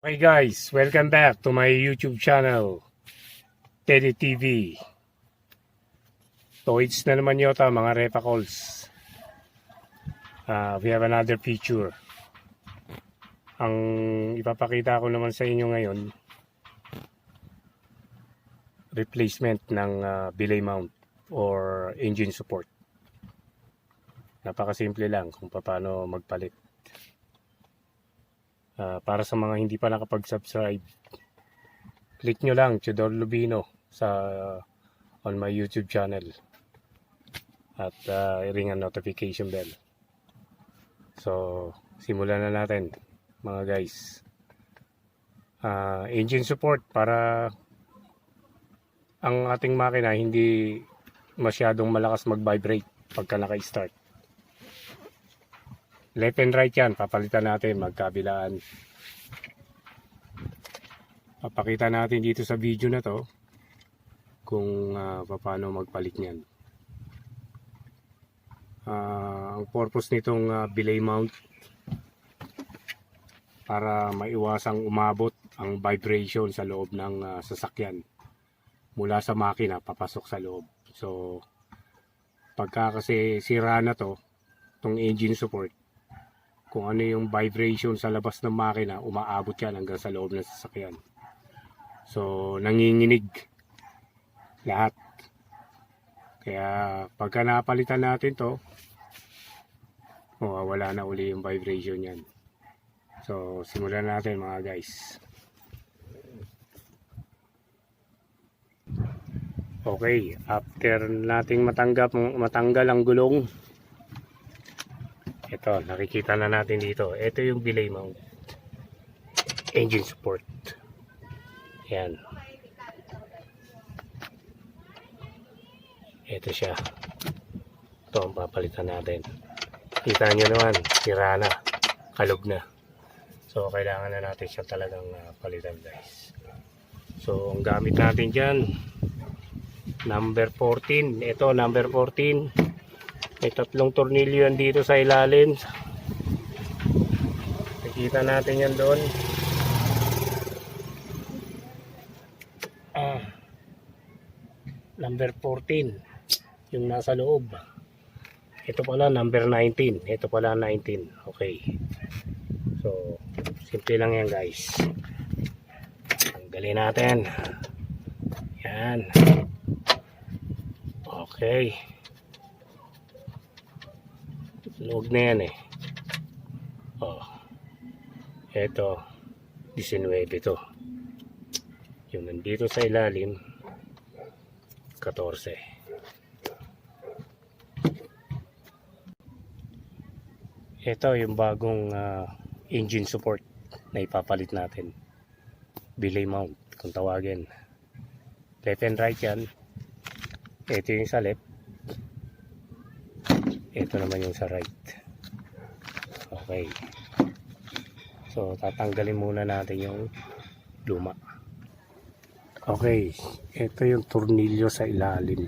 Hey guys, welcome back to my YouTube channel, Teddy TV. Toys na naman yata mga Repa calls. We have another feature. Ang ipapakita ko naman sa inyo ngayon, replacement ng belay mount or engine support. Napakasimple lang kung paano magpalit. Para sa mga hindi pa nakapag-subscribe, click nyo lang Tudor Lubino on my YouTube channel at i-ring ang notification bell. So simulan na natin mga guys. Engine support para ang ating makina hindi masyadong malakas mag-vibrate pagka naka-start. Left and right yan, papalitan natin magkabilaan. Papakita natin dito sa video na to kung paano magpalit niyan. Ang purpose nitong belay mount para maiwasang umabot ang vibration sa loob ng sasakyan mula sa makina papasok sa loob. So pagka kasi sira na to, tong engine support, kung ano yung vibration sa labas ng makina, umaabot yan hanggang sa loob ng sasakyan. So nanginginig lahat. Kaya pagka napalitan natin to, wala na uli yung vibration yan. So simulan natin mga guys. Okay, after nating matanggal ang gulong, ito nakikita na natin dito. Ito yung belay mount, engine support. Yan. Ito siya. Ito ang papalitan natin. Kita nyo naman, sira na, kalog na. So kailangan na natin siya talagang palitan guys. So ang gamit natin dyan, number 14. Ito number 14. May tatlong tornilyo yan dito sa ilalim. Nakikita natin yan doon. Number 14 yung nasa loob. Ito pala number 19. Ito pala 19. Okay. So simple lang yan guys. Tanggalin natin. Yan. Okay. Log na yan eh. Ito 19 to. Yung nandito sa ilalim 14. Ito yung bagong engine support na ipapalit natin. Belay mount kung tawagin. Left and right yan. Ito yung sa left. Ito naman yung sa right. Okay. So tatanggalin muna natin yung luma. Okay. Ito yung tornilyo sa ilalim.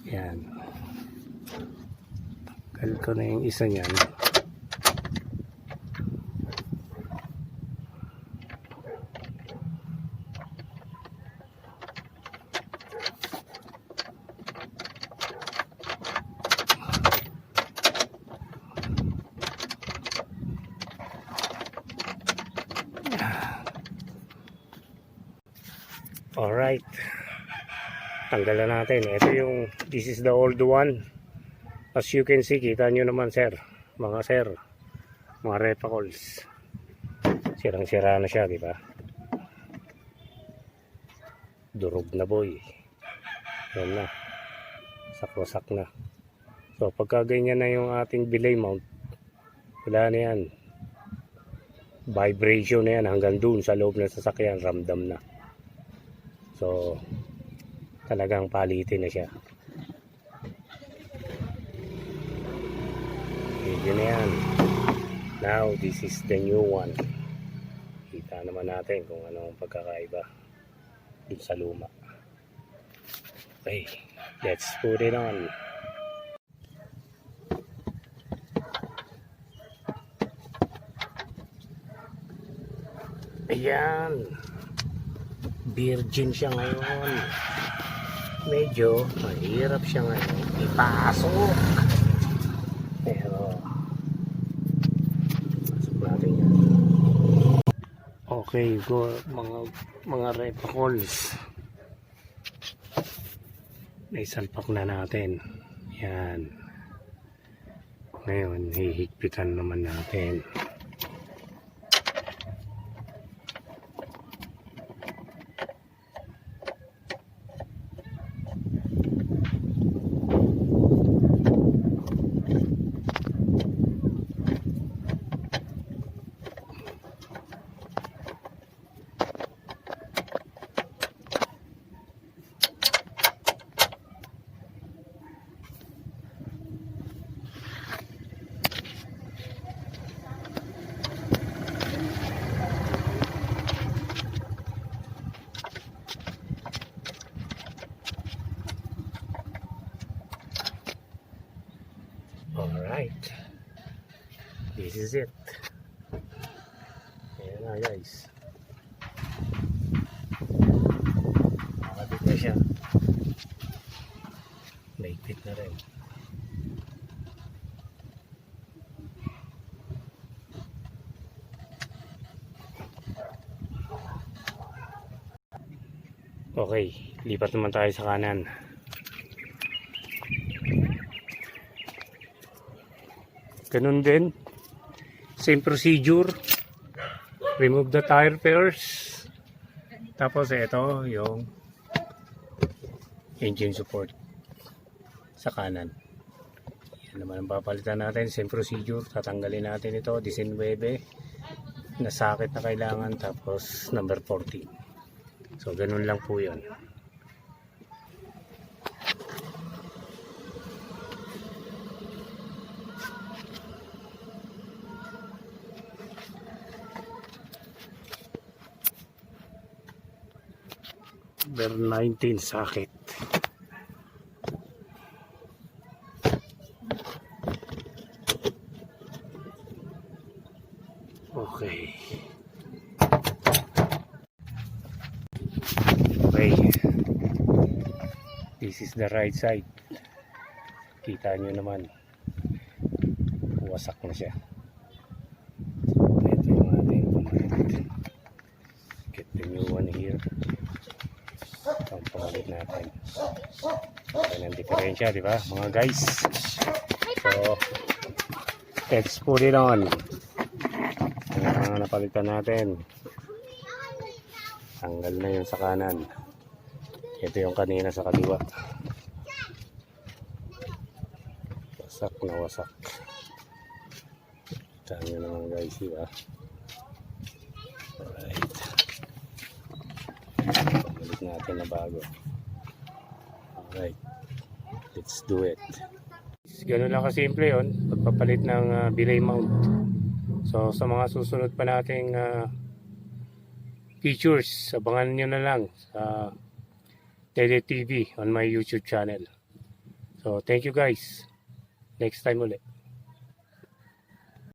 Yan. Tanggal ko na yung isa niyan. Alright, tanggalan natin. Ito yung, this is the old one. As you can see, kita nyo naman sir, mga Repa calls. Sirang sira na siya, di ba? Durog na boy. Yan na, sakwasak na. So pagka ganyan na yung ating belay mount, wala na yan, vibration na yan hanggang dun sa loob ng sasakyan, ramdam na. So talagang palitin na siya. Yun na yan. Now this is the new one. Kita naman natin kung ano ang pagkakaiba dun sa luma. Okay, let's put it on. Ayan. Virgin siya ngayon. Medyo mahirap siya ngayon ipasok. Pero pasok natin yan. Okay, go mga repacals. Naisalpak na natin. Yan. Ngayon, hihigpitan naman natin. Alright, this is it. Ayan na guys, nakabit na siya, naipit na rin. Okay, lipat naman tayo sa kanan. Ganun din, same procedure. Remove the tire first. Tapos ito yung engine support sa kanan. Yan naman ang papalitan natin, same procedure. Tatanggalin natin ito, 19 na sakit na kailangan, tapos number 14. So ganun lang po yun. Number 19 sakit. Okay. Okay. This is the right side. Kita nyo naman. Wasak na siya. Ito yung ating pamalit. Get the new one here. Ang pamalit natin. Ayan ang diferensya, di ba mga guys? So, let's put it on. Ang napalitan natin. Tanggal na yun sa kanan. Ito yung kanina sa kaliwa. Wasak na wasak. Kita nyo naman guys, di ba? Alright. Pamalit natin na bago. Alright. Let's do it. Ganun lang kasimple yun. Pagpapalit ng billet mount. So sa mga susunod pa nating features, abangan nyo na lang sa Billet TV on my YouTube channel. So thank you guys. Next time ulit.